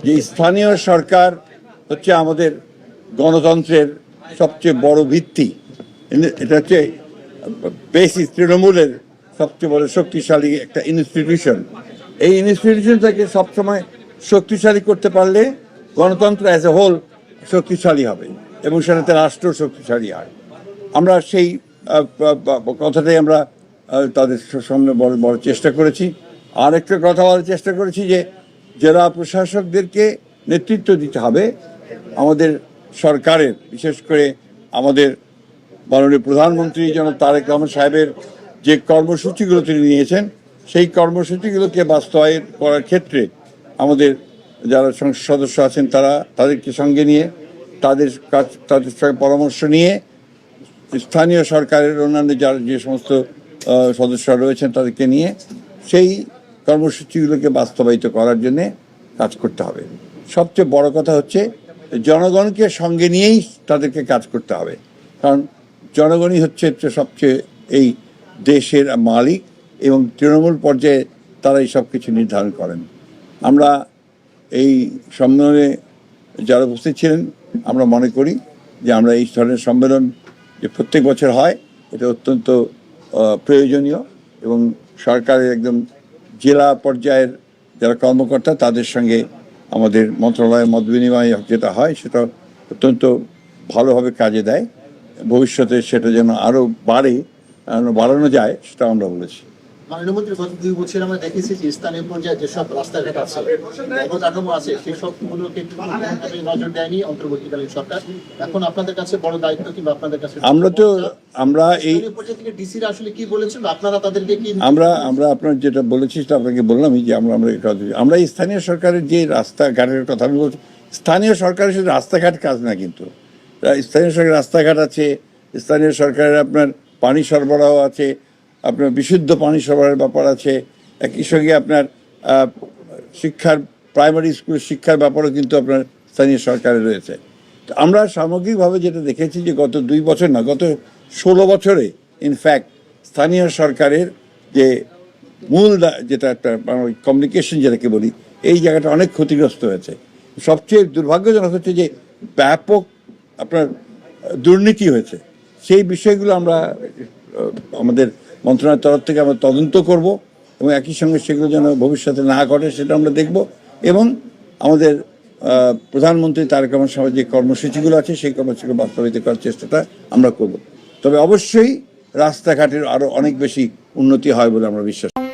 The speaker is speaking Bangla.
যে স্থানীয় সরকার হচ্ছে আমাদের গণতন্ত্রের সবচেয়ে বড় ভিত্তি। এটা হচ্ছে বেসিস, তৃণমূলের সবচেয়ে বড় শক্তিশালী একটা ইনস্টিটিউশন। এই ইনস্টিটিউশনটাকে সবসময় শক্তিশালী করতে পারলে গণতন্ত্র অ্যাজ এ হোল শক্তিশালী হবে এবং সেটাতে রাষ্ট্র শক্তিশালী হয়। আমরা সেই কথাটাই আমরা তাদের সামনে বড় চেষ্টা করেছি। আর একটা কথা বলার চেষ্টা করেছি যে জেলা প্রশাসকদেরকে নেতৃত্ব দিতে হবে আমাদের সরকারের, বিশেষ করে আমাদের মাননীয় প্রধানমন্ত্রী জনাব তারেক রহমান সাহেবের যে কর্মসূচিগুলো তিনি নিয়েছেন, সেই কর্মসূচিগুলোকে বাস্তবায়ন করার ক্ষেত্রে আমাদের যারা সংসদ সদস্য আছেন তাদেরকে সঙ্গে নিয়ে তাদের সঙ্গে পরামর্শ নিয়ে স্থানীয় সরকারের অন্যান্য যারা যে সমস্ত সদস্যরা রয়েছেন তাদেরকে নিয়ে সেই কর্মসূচিগুলোকে বাস্তবায়িত করার জন্যে কাজ করতে হবে। সবচেয়ে বড় কথা হচ্ছে জনগণকে সঙ্গে নিয়েই তাদেরকে কাজ করতে হবে, কারণ জনগণই হচ্ছে সবচেয়ে এই দেশের মালিক এবং তৃণমূল পর্যায়ে তারাই সব কিছু নির্ধারণ করেন। আমরা এই সম্মেলনে যারা উপস্থিত ছিলেন, আমরা মনে করি যে আমরা এই ধরনের সম্মেলন যে প্রত্যেক বছর হয় এটা অত্যন্ত প্রয়োজনীয় এবং সরকারের একদম জেলা পর্যায়ের যারা কর্মকর্তা তাদের সঙ্গে আমাদের মন্ত্রণালয়ের মত বিনিময় যেটা হয় সেটা অত্যন্ত ভালোভাবে কাজে দেয়। ভবিষ্যতে সেটা যেন আরও বাড়ানো যায় সেটা আমরা বলেছি। মাননীয় গত 2 বছর আমরা দেখেছি যে স্থানীয় পর্যায়ে যেসব রাস্তাঘাট আছে, অবকাঠামো আছে, সেই সবগুলোকে নজর দেয়নি অন্তর্বর্তীকালীন সরকার। এখন আপনাদের কাছে বড় দায়িত্ব, কিংবা আপনাদের কাছে আমরা এই পর্যায়ে থেকে ডিসিরা আসলে কি বলেছেন, আপনারা তাদেরকে কি আমরা আপনার যেটা বলেছি সেটা আপনাকে বললামই যে আমরা স্থানীয় সরকারের যে রাস্তাঘাটের কথা আমি বলছি, স্থানীয় সরকারের শুধু রাস্তাঘাট কাজ না, কিন্তু স্থানীয় সরকারের রাস্তাঘাট আছে, স্থানীয় সরকারের আপনার পানি সরবরাহ আছে, আপনার বিশুদ্ধ পানি সরবরাহের ব্যাপার আছে, একই সঙ্গে আপনার শিক্ষার, প্রাইমারি স্কুলের শিক্ষার ব্যাপারও কিন্তু আপনার স্থানীয় সরকারে রয়েছে। তো আমরা সামগ্রিকভাবে যেটা দেখেছি যে গত 2 বছর না, গত 16 বছরে ইনফ্যাক্ট স্থানীয় সরকারের যে মূল যেটা একটা কমিউনিকেশন যেটাকে বলি, এই জায়গাটা অনেক ক্ষতিগ্রস্ত হয়েছে। সবচেয়ে দুর্ভাগ্যজনক হচ্ছে যে ব্যাপক আপনার দুর্নীতি হয়েছে। সেই বিষয়গুলো আমরা আমাদের মন্ত্রণালয়ের তরফ থেকে আমরা তদন্ত করব এবং একই সঙ্গে সেগুলো যেন ভবিষ্যতে না ঘটে সেটা আমরা দেখব এবং আমাদের প্রধানমন্ত্রী তারেক রহমান সাহেবের যে কর্মসূচিগুলো আছে সেই কর্মসূচিগুলো বাস্তবায়িত করার চেষ্টাটা আমরা করব। তবে অবশ্যই রাস্তাঘাটের আরও অনেক বেশি উন্নতি হয় বলে আমরা বিশ্বাস করি।